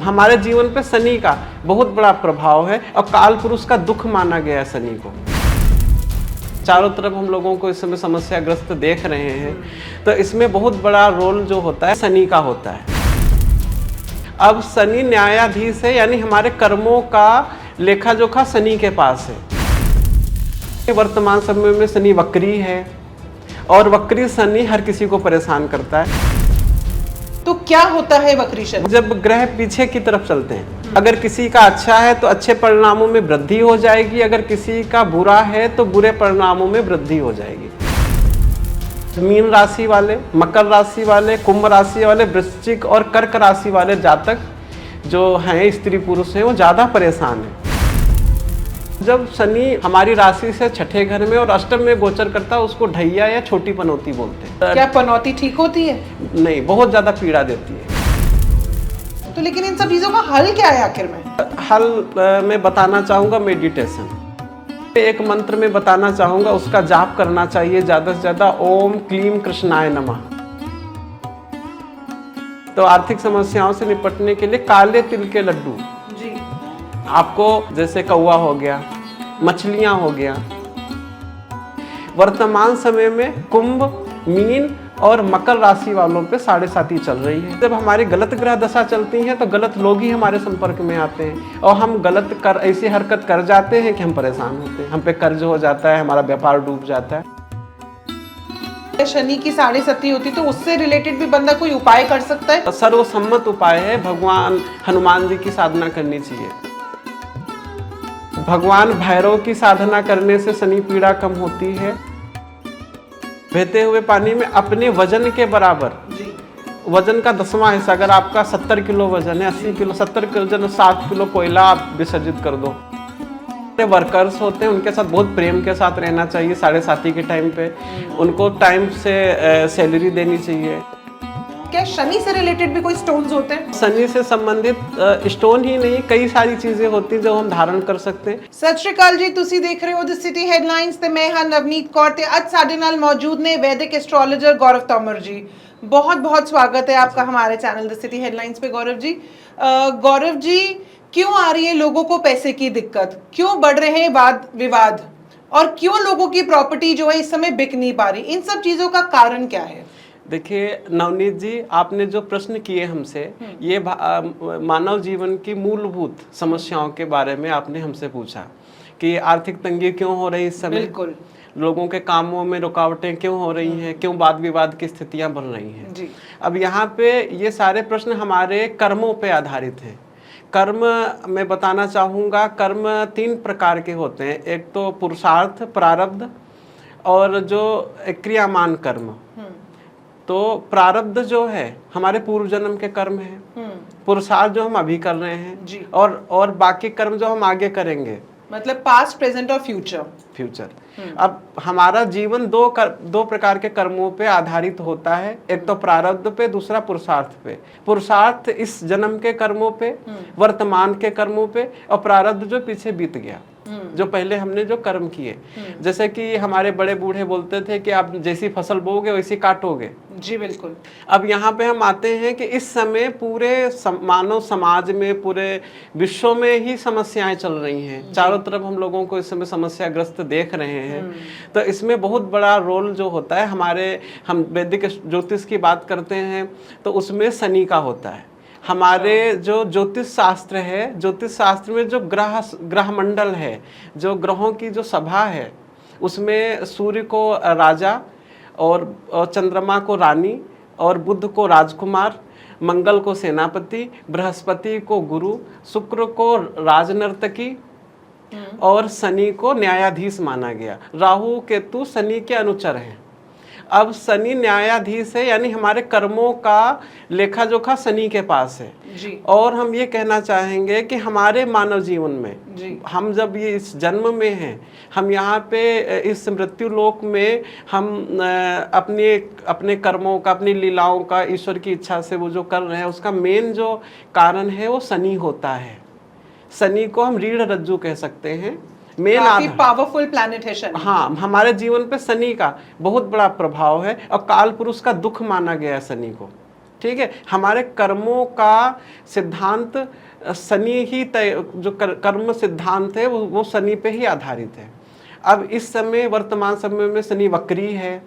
हमारे जीवन पे शनि का बहुत बड़ा प्रभाव है और काल पुरुष का दुख माना गया है शनि को। चारों तरफ हम लोगों को इस समय समस्याग्रस्त देख रहे हैं, तो इसमें बहुत बड़ा रोल जो होता है शनि का होता है। अब शनि न्यायाधीश है, यानी हमारे कर्मों का लेखा जोखा शनि के पास है। वर्तमान समय में शनि वक्री है और वक्री शनि हर किसी को परेशान करता है। तो क्या होता है वक्री शनि? जब ग्रह पीछे की तरफ चलते हैं, अगर किसी का अच्छा है तो अच्छे परिणामों में वृद्धि हो जाएगी, अगर किसी का बुरा है तो बुरे परिणामों में वृद्धि हो जाएगी। मीन राशि वाले, मकर राशि वाले, कुंभ राशि वाले, वृश्चिक और कर्क राशि वाले जातक जो हैं, स्त्री पुरुष हैं, वो ज़्यादा परेशान हैं। जब शनि हमारी राशि से छठे घर में और अष्टम में गोचर करता है, उसको ढैया या छोटी पनौती बोलते हैं। क्या पनौती ठीक होती है? नहीं, बहुत ज़्यादा पीड़ा देती है। तो लेकिन इन सब चीज़ों का हल क्या है आखिर में? हल मैं बताना चाहूँगा मेडिटेशन। एक मंत्र में बताना चाहूँगा, उसका जाप करना चाहिए ज़्यादा से ज़्यादा, ओम क्लीम कृष्णाय नमः। तो आर्थिक समस्याओं से निपटने के लिए काले तिल के लड्डू जी, आपको, जैसे कौवा हो गया, मछलियाँ हो गया। वर्तमान समय में कुंभ, मीन और मकर राशि वालों पे 7.5 चल रही है। जब हमारी गलत ग्रह दशा चलती है तो गलत लोग ही हमारे संपर्क में आते हैं और हम गलत कर ऐसी हरकत कर जाते हैं कि हम परेशान होते हैं, हम पे कर्ज हो जाता है, हमारा व्यापार डूब जाता है। शनि की 7.5 होती तो उससे रिलेटेड भी बंदा कोई उपाय कर सकता है? सर्वसम्मत उपाय है, भगवान हनुमान जी की साधना करनी चाहिए। भगवान भैरव की साधना करने से शनि पीड़ा कम होती है। बहते हुए पानी में अपने वजन के बराबर, वजन का 10वां हिस्सा, अगर आपका 70 किलो वजन है, 80 किलो, 70 किलो वजन, 7 किलो कोयला आप विसर्जित कर दो। वर्कर्स होते हैं, उनके साथ बहुत प्रेम के साथ रहना चाहिए। 7.5 के टाइम पे उनको टाइम से सैलरी देनी चाहिए। क्या शनि से रिलेटेड भी कोई स्टोन्स होते हैं? शनि से संबंधित स्टोन ही नहीं, कई सारी चीजें होती हैं जो हम धारण कर सकते हैं। सत श्री अकाल जी, ਤੁਸੀਂ ਦੇਖ ਰਹੇ ਹੋ ਦ ਸਿਟੀ ਹੈਡਲਾਈਨਸ ਤੇ ਮੈਂ ਹਾਂ ਨਵਨੀਤ ਕੌਰ ਤੇ ਅੱਜ ਸਾਡੇ ਨਾਲ ਮੌਜੂਦ ਨੇ वैदिक एस्ट्रोलॉजर गौरव तोमर जी। बहुत बहुत स्वागत है आपका हमारे चैनल द सिटी हेडलाइंस पे गौरव जी। गौरव जी, क्यों आ रही है लोगों को पैसे की दिक्कत, क्यों बढ़ रहे हैं वाद विवाद और क्यों लोगों की प्रॉपर्टी जो है इस समय बिक नहीं पा रही, इन सब चीजों का कारण क्या है? देखिए नवनीत जी, आपने जो प्रश्न किए हमसे, ये मानव जीवन की मूलभूत समस्याओं के बारे में आपने हमसे पूछा कि आर्थिक तंगी क्यों हो रही इस समय, बिल्कुल, लोगों के कामों में रुकावटें क्यों हो रही हैं, क्यों वाद विवाद की स्थितियां बन रही हैं जी। अब यहाँ पे ये सारे प्रश्न हमारे कर्मों पे आधारित हैं। कर्म मैं बताना चाहूँगा, कर्म 3 प्रकार के होते हैं। एक तो पुरुषार्थ, प्रारब्ध और जो क्रियामान कर्म। तो प्रारब्ध जो है हमारे पूर्व जन्म के कर्म हैं, पुरुषार्थ जो हम अभी कर रहे हैं जी। और बाकी कर्म जो हम आगे करेंगे, मतलब पास्ट, प्रेजेंट और फ्यूचर। अब हमारा जीवन दो प्रकार के कर्मों पे आधारित होता है, एक तो प्रारब्ध पे, दूसरा पुरुषार्थ पे। पुरुषार्थ इस जन्म के कर्मों पे, वर्तमान के कर्मों पे, और प्रारब्ध जो पीछे बीत गया, जो पहले हमने जो कर्म किए। जैसे कि हमारे बड़े बूढ़े बोलते थे कि आप जैसी फसल बोगे वैसी काटोगे। जी बिल्कुल। अब यहाँ पे हम आते हैं कि इस समय पूरे मानव समाज में, पूरे विश्व में ही समस्याएं चल रही हैं। चारों तरफ हम लोगों को इस समय समस्याग्रस्त देख रहे हैं, तो इसमें बहुत बड़ा रोल जो होता है हमारे, हम वैदिक ज्योतिष की बात करते हैं तो उसमें शनि का होता है। हमारे जो ज्योतिष शास्त्र है, ज्योतिष शास्त्र में जो ग्रह मंडल है, जो ग्रहों की जो सभा है, उसमें सूर्य को राजा और चंद्रमा को रानी और बुध को राजकुमार, मंगल को सेनापति, बृहस्पति को गुरु, शुक्र को राजनर्तकी और शनि को न्यायाधीश माना गया। राहु केतु शनि के अनुचर हैं। अब शनि न्यायाधीश है, यानी हमारे कर्मों का लेखा जोखा शनि के पास है जी। और हम ये कहना चाहेंगे कि हमारे मानव जीवन में जी। हम जब ये इस जन्म में हैं, हम यहाँ पे इस मृत्यु लोक में हम अपने कर्मों का, अपनी लीलाओं का, ईश्वर की इच्छा से वो जो कर रहे हैं, उसका मेन जो कारण है वो शनि होता है। शनि को हम रीढ़ रज्जु कह सकते हैं, काफी पावरफुल प्लैनेट है शनि। हाँ, हमारे जीवन पे शनि का बहुत बड़ा प्रभाव है और काल पुरुष का दुख माना गया है शनि को। ठीक है, हमारे कर्मों का सिद्धांत शनि ही तय, जो कर्म सिद्धांत है वो शनि पे ही आधारित है। अब इस समय वर्तमान समय में शनि वक्री है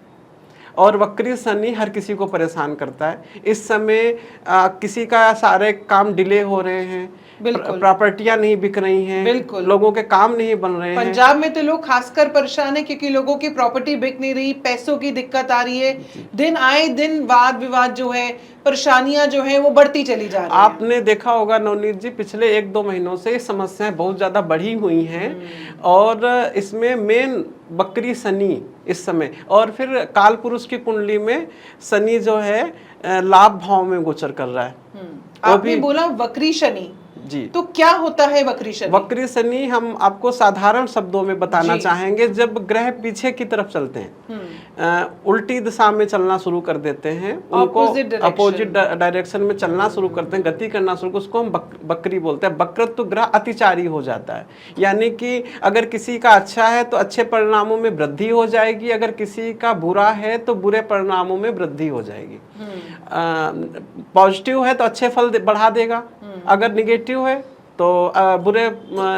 और वक्री शनि हर किसी को परेशान करता है। इस समय किसी का सारे काम डिले हो रहे हैं, प्रॉपर्टियां नहीं बिक रही हैं, लोगों के काम नहीं बन रहे हैं। पंजाब में तो लोग खासकर परेशान है क्योंकि लोगों की प्रॉपर्टी बिक नहीं रही, पैसों की दिक्कत आ रही है, दिन आए दिन वाद विवाद जो है, परेशानियां जो है वो बढ़ती चली जा रही है। आपने देखा होगा नवनीत जी, पिछले 1-2 महीनों से ये समस्याएं बहुत ज्यादा बढ़ी हुई हैं और इसमें मेन बकरी शनि इस समय, और फिर काल पुरुष की कुंडली में शनि जो है लाभ भाव में गोचर कर रहा है। आपने बोला वक्री शनि जी, तो क्या होता है वक्री शनि? वक्री शनि हम आपको साधारण शब्दों में बताना चाहेंगे, जब ग्रह पीछे की तरफ चलते हैं, उल्टी दिशा में चलना शुरू कर देते हैं, उनको अपोजिट डायरेक्शन में चलना शुरू करते हैं, गति करना शुरू, उसको हम बकरी बोलते हैं। वक्रत्व ग्रह अतिचारी हो जाता है, यानी कि अगर किसी का अच्छा है तो अच्छे परिणामों में वृद्धि हो जाएगी, अगर किसी का बुरा है तो बुरे परिणामों में वृद्धि हो जाएगी। पॉजिटिव है तो अच्छे फल बढ़ा देगा, अगर निगेटिव है तो बुरे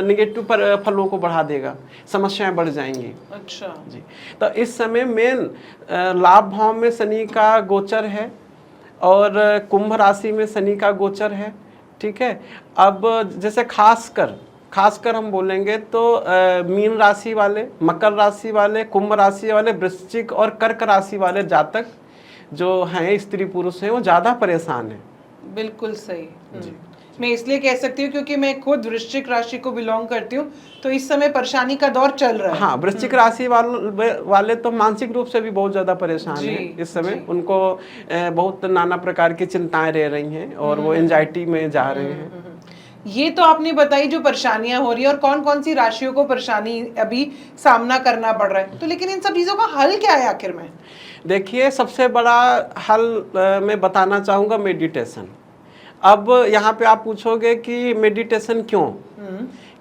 निगेटिव पर फलों को बढ़ा देगा, समस्याएं बढ़ जाएंगी। अच्छा जी, तो इस समय मेन लाभ भाव में शनि का गोचर है और कुंभ राशि में शनि का गोचर है। ठीक है, अब जैसे खासकर हम बोलेंगे तो मीन राशि वाले, मकर राशि वाले, कुंभ राशि वाले, वृश्चिक और कर्क राशि वाले जातक जो हैं, स्त्री पुरुष हैं, वो ज़्यादा परेशान हैं। बिल्कुल सही। मैं इसलिए कह सकती हूँ क्योंकि मैं खुद वृश्चिक राशि को बिलोंग करती हूँ, तो इस समय परेशानी का दौर चल रहा है। हाँ, वृश्चिक राशि वाले तो मानसिक रूप से भी बहुत ज़्यादा परेशान हैं इस समय। उनको बहुत नाना प्रकार की चिंताएं रह रही हैं और वो एंजाइटी में जा रहे हैं। ये तो आपने बताई जो परेशानियां हो रही है और कौन कौन सी राशियों को परेशानी अभी सामना करना पड़ रहा है, तो लेकिन इन सब चीज़ों का हल क्या है आखिर में? देखिए, सबसे बड़ा हल मैं बताना चाहूँगा मेडिटेशन। अब यहाँ पे आप पूछोगे कि मेडिटेशन क्यों?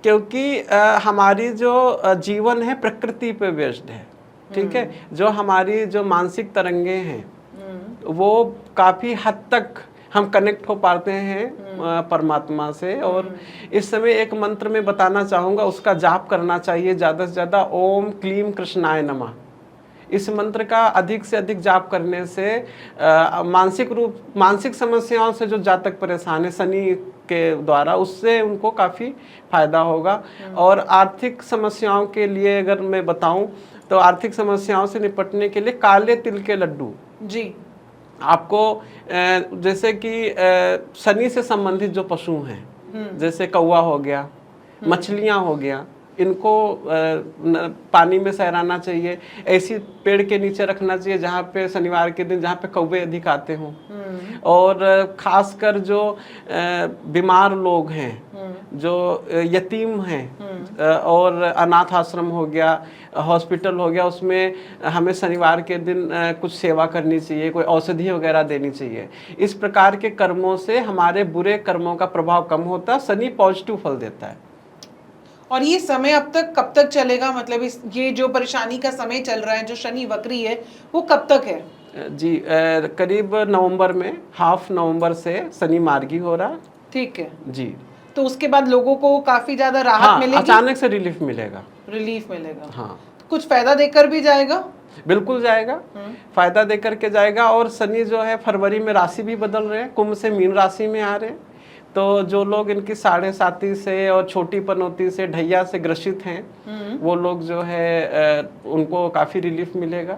क्योंकि हमारी जो जीवन है प्रकृति पे बेस्ड है। ठीक है, जो हमारी जो मानसिक तरंगे हैं वो काफ़ी हद तक हम कनेक्ट हो पाते हैं परमात्मा से। और इस समय एक मंत्र में बताना चाहूँगा, उसका जाप करना चाहिए ज़्यादा से ज़्यादा, ओम क्लीम कृष्णाय नमः। इस मंत्र का अधिक से अधिक जाप करने से मानसिक समस्याओं से जो जातक परेशान है शनि के द्वारा, उससे उनको काफ़ी फायदा होगा। और आर्थिक समस्याओं के लिए अगर मैं बताऊं तो आर्थिक समस्याओं से निपटने के लिए काले तिल के लड्डू जी आपको, जैसे कि शनि से संबंधित जो पशु हैं, जैसे कौवा हो गया, मछलियाँ हो गया, इनको पानी में सहराना चाहिए, ऐसी पेड़ के नीचे रखना चाहिए जहाँ पे शनिवार के दिन जहाँ पे कौवे अधिक आते हों। और खासकर जो बीमार लोग हैं, जो यतीम हैं और अनाथ आश्रम हो गया, हॉस्पिटल हो गया, उसमें हमें शनिवार के दिन कुछ सेवा करनी चाहिए, कोई औषधि वगैरह देनी चाहिए। इस प्रकार के कर्मों से हमारे बुरे कर्मों का प्रभाव कम होता है, शनि पॉजिटिव फल देता है। और ये समय अब तक कब तक चलेगा? मतलब ये जो परेशानी का समय चल रहा है, जो शनि वक्री है, वो कब तक है? जी, करीब नवंबर में, हाफ नवंबर से शनि मार्गी हो रहा। ठीक है जी, तो उसके बाद लोगों को काफी ज्यादा राहत मिलेगी? अचानक से रिलीफ मिलेगा। रिलीफ मिलेगा, हाँ। कुछ फायदा देकर भी जाएगा? बिल्कुल जाएगा, फायदा देकर के जाएगा। और शनि जो है फरवरी में राशि भी बदल रहे हैं, कुंभ से मीन राशि में आ रहे हैं। तो जो लोग इनकी 7.5 से और छोटी पनौती से, ढैया से ग्रसित हैं, वो लोग जो है उनको काफी रिलीफ मिलेगा।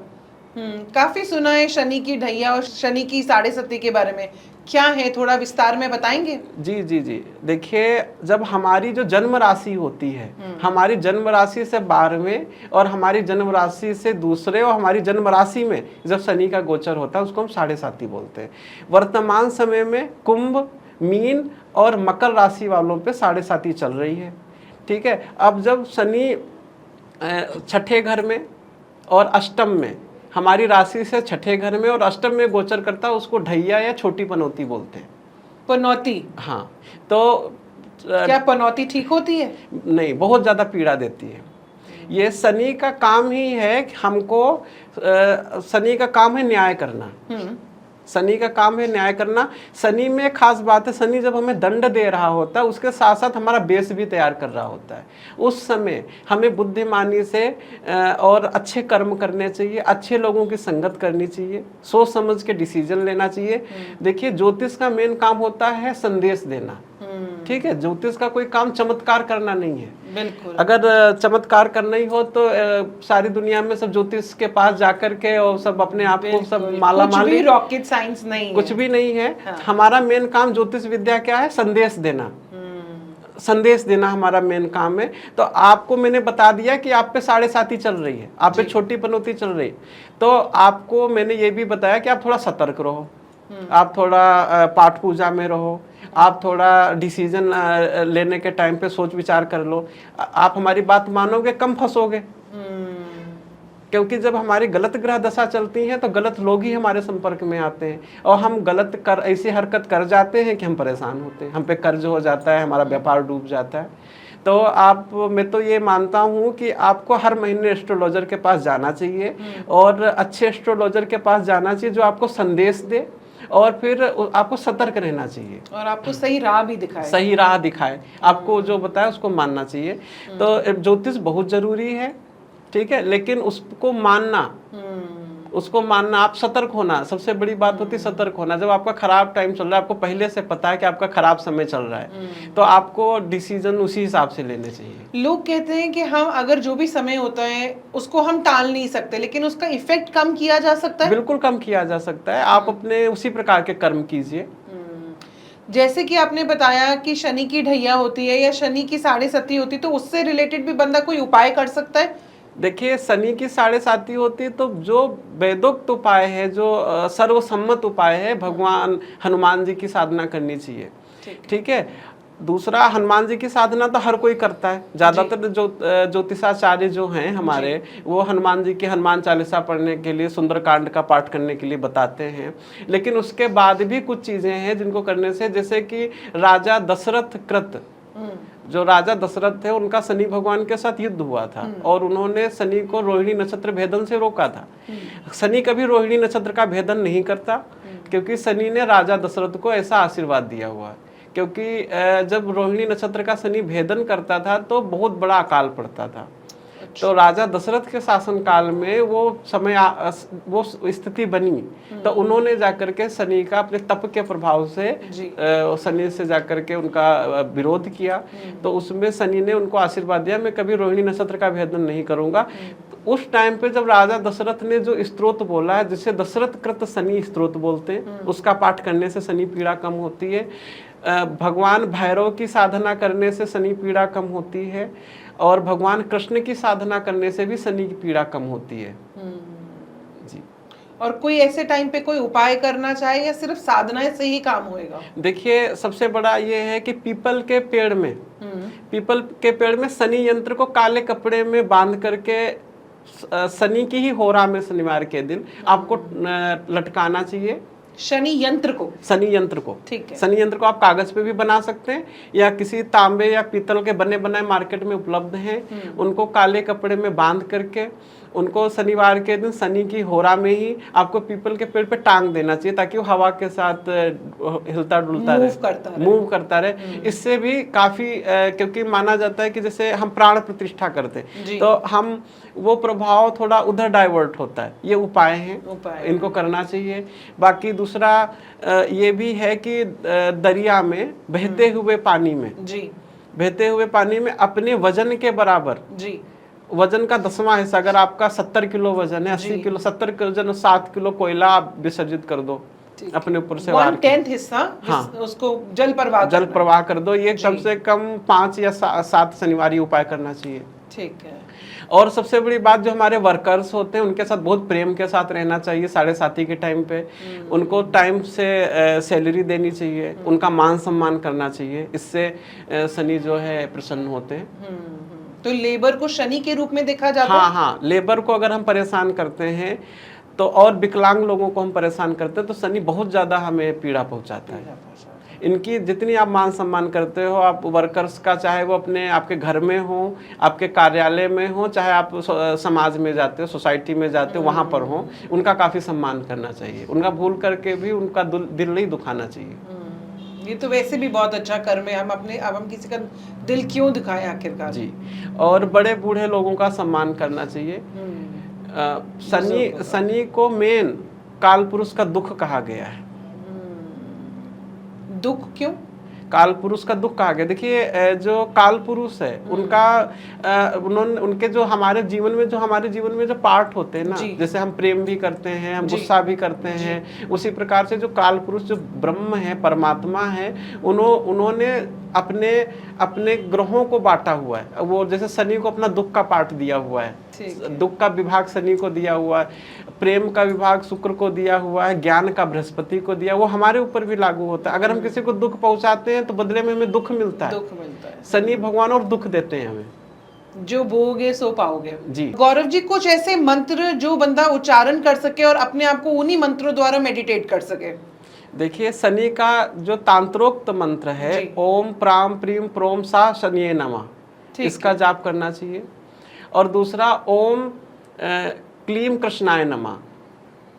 काफी सुना है शनि की ढैया और शनि की 7.5 के बारे में, क्या है थोड़ा विस्तार में बताएंगे? जी जी जी, देखिए, जब हमारी जो जन्म राशि होती है, हमारी जन्म राशि से 12वें और हमारी जन्म राशि से दूसरे और हमारी जन्म राशि में जब शनि का गोचर होता है, उसको हम 7.5 बोलते हैं। वर्तमान समय में कुंभ, मीन और मकर राशि वालों पे 7.5 चल रही है। ठीक है, अब जब शनि छठे घर में और अष्टम में, हमारी राशि से छठे घर में और अष्टम में गोचर करता है, उसको ढैया या छोटी पनौती बोलते हैं। पनौती? हाँ। तो क्या पनौती ठीक होती है? नहीं, बहुत ज़्यादा पीड़ा देती है। ये शनि का काम ही है, हमको शनि का काम है न्याय करना। शनि का काम है न्याय करना। शनि में एक खास बात है, शनि जब हमें दंड दे रहा होता है उसके साथ साथ हमारा बेस भी तैयार कर रहा होता है। उस समय हमें बुद्धिमानी से और अच्छे कर्म करने चाहिए, अच्छे लोगों की संगत करनी चाहिए, सोच समझ के डिसीजन लेना चाहिए। देखिए ज्योतिष का मेन काम होता है संदेश देना, ठीक है। ज्योतिष का कोई काम चमत्कार करना नहीं है। बिल्कुल। अगर चमत्कार करना ही हो तो सारी दुनिया में सब ज्योतिष के पास जाकर के और सब अपने आप को सब माला कुछ भी रॉकेट साइंस नहीं है, कुछ भी नहीं है। हाँ। हमारा मेन काम ज्योतिष विद्या क्या है? संदेश देना। संदेश देना हमारा मेन काम है। तो आपको मैंने बता दिया कि आप पे 7.5 चल रही है, आप पे छोटी पनौती चल रही है, तो आपको मैंने ये भी बताया कि आप थोड़ा सतर्क रहो, आप थोड़ा पाठ पूजा में रहो, आप थोड़ा डिसीजन लेने के टाइम पे सोच विचार कर लो। आप हमारी बात मानोगे, कम फंसोगे। क्योंकि जब हमारी गलत ग्रह दशा चलती है तो गलत लोग ही हमारे संपर्क में आते हैं और हम गलत कर ऐसी हरकत कर जाते हैं कि हम परेशान होते हैं, हम पे कर्ज हो जाता है, हमारा व्यापार डूब जाता है। तो मैं तो ये मानता हूँ कि आपको हर महीने एस्ट्रोलॉजर के पास जाना चाहिए और अच्छे एस्ट्रोलॉजर के पास जाना चाहिए जो आपको संदेश दे और फिर आपको सतर्क रहना चाहिए और आपको सही राह भी दिखाए, सही राह दिखाए। आपको जो बताया उसको मानना चाहिए। तो ज्योतिष बहुत जरूरी है, ठीक है, लेकिन उसको मानना, उसको मानना, आप सतर्क होना, सबसे बड़ी बात होती है सतर्क होना। जब आपका खराब टाइम चल रहा है, आपको पहले से पता है कि आपका खराब समय चल रहा है, तो आपको डिसीजन उसी हिसाब से लेने चाहिए। लोग कहते हैं कि हम अगर जो भी समय होता है उसको हम टाल नहीं सकते, लेकिन उसका इफेक्ट कम किया जा सकता है। बिल्कुल कम किया जा सकता है। आप अपने उसी प्रकार के कर्म कीजिए। जैसे कि आपने बताया कि शनि की ढैया होती है या शनि की 7.5 होती है, तो उससे रिलेटेड भी बंदा कोई उपाय कर सकता है? देखिए शनि की 7.5 होती है तो जो वेदोक्त उपाय है, जो सर्वसम्मत उपाय है, भगवान हनुमान जी की साधना करनी चाहिए, ठीक है। दूसरा, हनुमान जी की साधना तो हर कोई करता है। ज्यादातर जो ज्योतिषाचार्य जो हैं हमारे, वो हनुमान जी की हनुमान चालीसा पढ़ने के लिए, सुंदरकांड का पाठ करने के लिए बताते हैं। लेकिन उसके बाद भी कुछ चीजें हैं जिनको करने से, जैसे कि राजा दशरथ कृत, जो राजा दशरथ थे उनका शनि भगवान के साथ युद्ध हुआ था और उन्होंने शनि को रोहिणी नक्षत्र भेदन से रोका था। शनि कभी रोहिणी नक्षत्र का भेदन नहीं करता, क्योंकि शनि ने राजा दशरथ को ऐसा आशीर्वाद दिया हुआ है। क्योंकि जब रोहिणी नक्षत्र का शनि भेदन करता था तो बहुत बड़ा अकाल पड़ता था। तो राजा दशरथ के शासन काल में वो समय वो स्थिति बनी, तो उन्होंने जाकर के शनि का अपने तप के प्रभाव से शनि से जाकर के उनका विरोध किया। तो उसमें शनि ने उनको आशीर्वाद दिया, मैं कभी रोहिणी नक्षत्र का भेदन नहीं करूंगा। उस टाइम पे जब राजा दशरथ ने जो स्तोत्र बोला है, जिसे दशरथ कृत शनि स्तोत्र बोलते हैं, उसका पाठ करने से शनि पीड़ा कम होती है। भगवान भैरव की साधना करने से शनि पीड़ा कम होती है और भगवान कृष्ण की साधना करने से भी शनि की पीड़ा कम होती है। जी। और कोई ऐसे टाइम पे कोई उपाय करना चाहे या सिर्फ साधना से ही काम होएगा? देखिए सबसे बड़ा ये है कि पीपल के पेड़ में शनि यंत्र को काले कपड़े में बांध करके शनि की ही होरा में शनिवार के दिन आपको लटकाना चाहिए। शनि यंत्र को, ठीक है। शनि यंत्र को आप कागज पे भी बना सकते हैं या किसी तांबे या पीतल के बने बनाए मार्केट में उपलब्ध हैं। उनको काले कपड़े में बांध करके उनको शनिवार के दिन शनि की होरा में ही आपको पीपल के पेड़ पे टांग देना चाहिए, ताकि वो हवा के साथ हिलता डुलता रहे, मूव करता रहे। इससे भी काफी क्योंकि माना जाता है कि जैसे हम प्राण प्रतिष्ठा करते हैं तो हम वो प्रभाव थोड़ा उधर डाइवर्ट होता है। ये उपाय हैं, इनको करना चाहिए। बाकी दूसरा ये भी है कि दरिया में बहते हुए पानी में अपने वजन के बराबर वजन का 10वां हिस्सा, अगर आपका 70 किलो वजन है, 80 किलो 70 किलो वजन, 7 किलो कोयला आप विसर्जित कर दो अपने ऊपर से। 1/10 हिस्सा उसको जल प्रवाह कर दो। ये कम से कम 5 या 7 शनिवारी उपाय करना चाहिए, ठीक है। और सबसे बड़ी बात, जो हमारे वर्कर्स होते हैं उनके साथ बहुत प्रेम के साथ रहना चाहिए। 7.5 के टाइम पे उनको टाइम से सैलरी देनी चाहिए, उनका मान सम्मान करना चाहिए। इससे शनि जो है प्रसन्न होते हैं। तो लेबर को शनि के रूप में देखा जाता है? हाँ, लेबर को अगर हम परेशान करते हैं तो, और विकलांग लोगों को हम परेशान करते हैं तो शनि बहुत ज्यादा हमें पीड़ा पहुंचाता है। इनकी जितनी आप मान सम्मान करते हो, आप वर्कर्स का, चाहे वो अपने आपके घर में हो, आपके कार्यालय में हो, चाहे आप समाज में जाते हो, सोसाइटी में जाते हो, वहाँ पर हो, उनका काफ़ी सम्मान करना चाहिए। उनका भूल करके भी उनका दिल नहीं दुखाना चाहिए। ये तो वैसे भी बहुत अच्छा कर्म है। अब हम किसी का दिल क्यों दुखाएं आखिरकार। जी, और बड़े बूढ़े लोगों का सम्मान करना चाहिए। शनि को मेन काल पुरुष का दुख कहा गया है। दुख क्यों? काल पुरुष का दुख कहा गया। देखिए, जो काल पुरुष है उनका उनके जो हमारे जीवन में जो पार्ट होते हैं ना, जैसे हम प्रेम भी करते हैं, हम गुस्सा भी करते हैं, उसी प्रकार से जो काल पुरुष जो ब्रह्म है, परमात्मा है, उन्होंने अपने ग्रहों को बांटा हुआ है। वो जैसे शनि को अपना दुख का पार्ट दिया हुआ है, दुख का विभाग शनि को दिया हुआ है, प्रेम का विभाग शुक्र को दिया हुआ है, ज्ञान का बृहस्पति को दिया, वो हमारे ऊपर भी लागू होता है। अगर हम किसी को दुख पहुंचाते हैं तो बदले में हमें दुख मिलता है। शनि भगवान और दुख देते हैं हमें। जो बोगे सो पाओगे। जी गौरव जी, कुछ ऐसे मंत्र जो बंदा उच्चारण कर सके और अपने आप को उन्हीं मंत्रों द्वारा मेडिटेट कर सके? देखिए, शनि का जो तांत्रोक्त मंत्र है, ओम प्राम प्रीम प्रोम सा शनिये नमः, इसका जाप करना चाहिए। और दूसरा ओम क्लीम कृष्णाय नमः,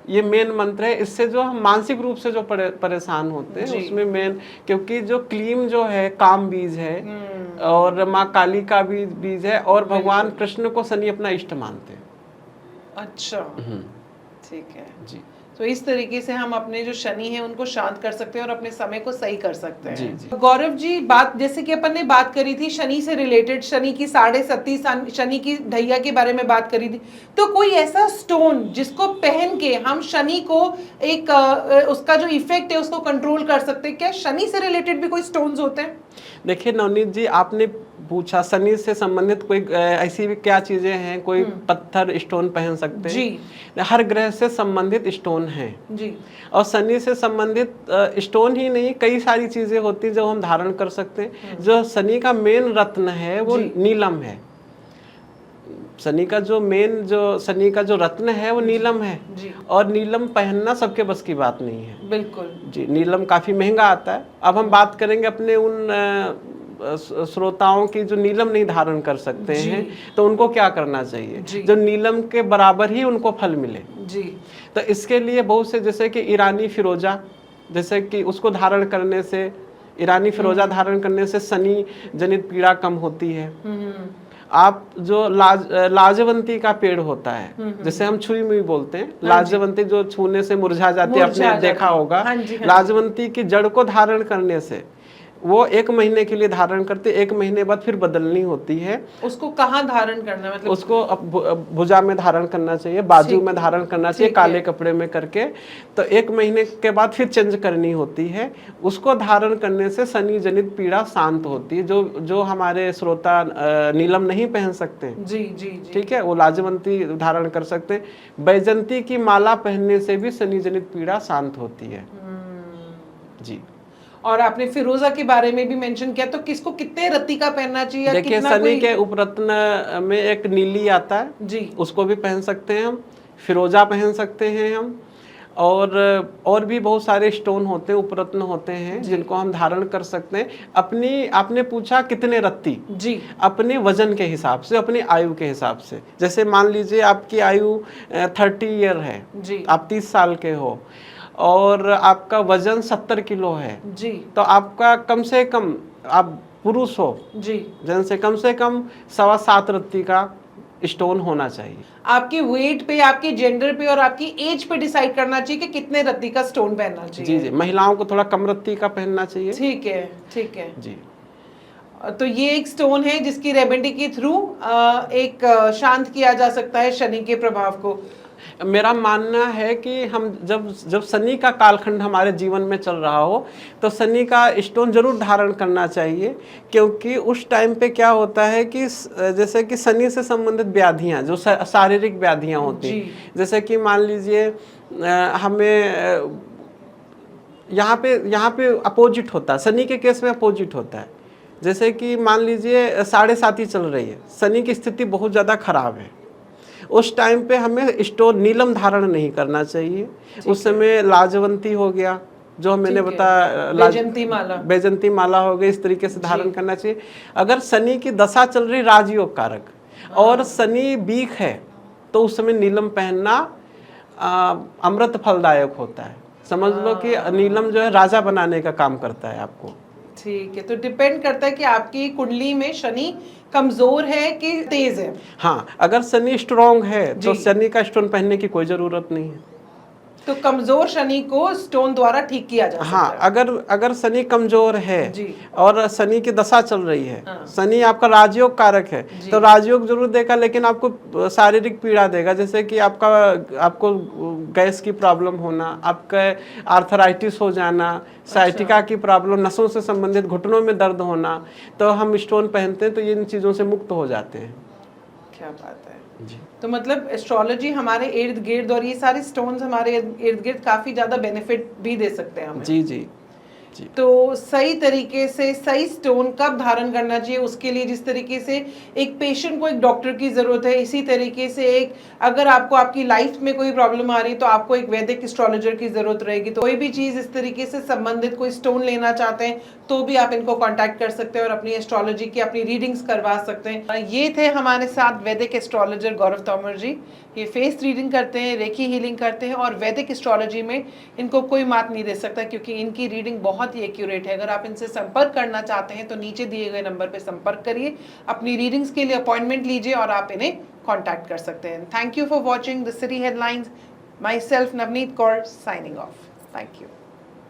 ये मेन मंत्र है। इससे जो हम मानसिक रूप से जो परेशान होते हैं उसमें मेन, क्योंकि जो क्लीम जो है काम बीज है और माँ काली का भी बीज है, और भगवान कृष्ण को शनि अपना इष्ट मानते हैं। अच्छा, ठीक है जी। तो इस तरीके से हम अपने जो शनि है उनको शांत कर सकते हैं और अपने समय को सही कर सकते हैं। जी। गौरव जी, बात जैसे कि अपन ने बात करी थी शनि से रिलेटेड, शनि की 37.5 शनि की ढैया के बारे में बात करी थी, तो कोई ऐसा स्टोन जिसको पहन के हम शनि को एक उसका जो इफेक्ट है उसको कंट्रोल कर सकते हैं? क्या शनि से रिलेटेड भी कोई स्टोन्स होते हैं? देखिए नवनीत जी, आपने पूछा शनि से संबंधित कोई ऐसी भी क्या चीजें हैं, कोई पत्थर स्टोन पहन सकते हैं जी। हर ग्रह से संबंधित स्टोन हैं जी। और शनि से संबंधित स्टोन ही नहीं, कई सारी चीजें होती हैं जो हम धारण कर सकते हैं। जो शनि का मेन रत्न है वो नीलम है। शनि का जो रत्न है वो नीलम है जी। और नीलम पहनना सबके बस की बात नहीं है। बिल्कुल जी, नीलम काफी महंगा आता है। अब हम बात करेंगे अपने उन श्रोताओं की जो नीलम नहीं धारण कर सकते हैं, तो उनको क्या करना चाहिए? जो नीलम के बराबर ही उनको फल मिले जी। तो इसके लिए बहुत से, जैसे कि ईरानी फिरोजा, जैसे कि उसको धारण करने से, ईरानी फिरोजा धारण करने से शनि जनित पीड़ा कम होती है। आप जो लाजवंती का पेड़ होता है, जैसे हम छुई मुई बोलते हैं, लाजवंती जो छूने से मुरझा जाती है, आपने देखा होगा। लाजवंती की जड़ को धारण करने से वो 1 महीने के लिए धारण करते, 1 महीने बाद फिर बदलनी होती है। उसको कहाँ धारण करना है? मतलब उसको भुजा में धारण करना चाहिए, बाजू में धारण करना चाहिए, काले कपड़े में करके। तो 1 महीने के बाद फिर चेंज करनी होती है। उसको धारण करने से शनि जनित पीड़ा शांत होती है। जो हमारे श्रोता नीलम नहीं पहन सकते जी, ठीक है, वो लाजवंती धारण कर सकते हैं। बैजंती की माला पहनने से भी शनि जनित पीड़ा शांत होती है जी। और आपने फिरोजा के बारे में भी मेंशन किया, तो किसको कितने रत्ती का पहनना चाहिए? देखिए, शनि के उपरत्न में एक नीली आता है जी, उसको भी पहन सकते हैं हम। फिरोजा पहन सकते हैं हम। और भी बहुत सारे स्टोन होते हैं, उपरत्न होते हैं जिनको हम धारण कर सकते हैं। आपने पूछा कितने रत्ती जी, अपने वजन के हिसाब से, अपनी आयु के हिसाब से। जैसे मान लीजिए आपकी आयु 30 ईयर है जी, आप 30 साल के हो और आपका वजन 70 किलो है जी, तो आपका कम से कम, आप पुरुष हो जी, जन से कम 7.25 रत्ती का स्टोन होना चाहिए। आपके वेट पे, आपके जेंडर पे और आपकी एज पे डिसाइड करना चाहिए कि कितने रत्ती का स्टोन पहनना चाहिए। जी। महिलाओं को थोड़ा कम रत्ती का पहनना चाहिए। ठीक है जी। तो ये एक स्टोन है जिसकी रेमेडी के थ्रू एक शांत किया जा सकता है शनि के प्रभाव को। मेरा मानना है कि हम जब शनि का कालखंड हमारे जीवन में चल रहा हो तो शनि का स्टोन जरूर धारण करना चाहिए, क्योंकि उस टाइम पे क्या होता है कि जैसे कि शनि से संबंधित व्याधियां, जो शारीरिक व्याधियां होती हैं, जैसे कि मान लीजिए हमें यहाँ पे अपोजिट होता है, शनि के केस में अपोजिट होता है। जैसे कि मान लीजिए 7.5 चल रही है, शनि की स्थिति बहुत ज़्यादा खराब है, उस टाइम पे हमें स्टोन नीलम धारण नहीं करना चाहिए। उस समय लाजवंती हो गया, जो मैंने ठीक है। बताया वैजयंती माला। वैजयंती माला हो गई, इस तरीके से धारण करना चाहिए। अगर शनि की दशा चल रही राजयोग कारक और शनि वीक है तो उस समय नीलम पहनना अमृत फलदायक होता है। समझ लो कि नीलम जो है राजा बनाने का काम करता है आपको। ठीक है, तो डिपेंड करता है कि आपकी कुंडली में शनि कमजोर है कि तेज है। हाँ, अगर शनि स्ट्रांग है तो जी। शनि का स्टोन पहनने की कोई जरूरत नहीं है। तो कमजोर शनि को स्टोन द्वारा ठीक किया जा हाँ, सकता है। अगर शनि कमजोर है जी। और शनि की दशा चल रही है, हाँ। शनि आपका राजयोग कारक है, जी। तो राजयोग जरूर देगा, लेकिन आपको शारीरिक पीड़ा देगा, जैसे कि आपको गैस की प्रॉब्लम होना, आपका आर्थराइटिस हो जाना, साइटिका की प्रॉब्लम, नसों से संबंधित घुटनों में दर्द होना। तो हम स्टोन पहनते हैं तो ये इन चीज़ों से मुक्त हो जाते हैं। क्या बात है। जी। तो मतलब एस्ट्रोलॉजी हमारे इर्द गिर्द और ये सारे स्टोन्स हमारे इर्द गिर्द काफी ज्यादा बेनिफिट भी दे सकते हैं हमें। जी जी जी। तो सही तरीके से सही स्टोन कब धारण करना चाहिए, उसके लिए जिस तरीके से एक पेशेंट को एक डॉक्टर की ज़रूरत है, इसी तरीके से एक अगर आपको आपकी लाइफ में कोई प्रॉब्लम आ रही है तो आपको एक वैदिक एस्ट्रोलॉजर की ज़रूरत रहेगी। तो कोई भी चीज़ इस तरीके से संबंधित कोई स्टोन लेना चाहते हैं तो भी आप इनको कॉन्टैक्ट कर सकते हैं और अपनी एस्ट्रोलॉजी की अपनी रीडिंग्स करवा सकते हैं। ये थे हमारे साथ वैदिक एस्ट्रोलॉजर गौरव तोमर जी। ये फेस रीडिंग करते हैं, रेकी हीलिंग करते हैं और वैदिक एस्ट्रोलॉजी में इनको कोई मात नहीं दे सकता क्योंकि इनकी रीडिंग बहुत ही एक्यूरेट है। अगर आप इनसे संपर्क करना चाहते हैं तो नीचे दिए गए नंबर पर संपर्क करिए, अपनी रीडिंग्स के लिए अपॉइंटमेंट लीजिए और आप इन्हें कॉन्टैक्ट कर सकते हैं। Thank you for watching the city headlines. My self Navneet Kaur signing off. Thank you.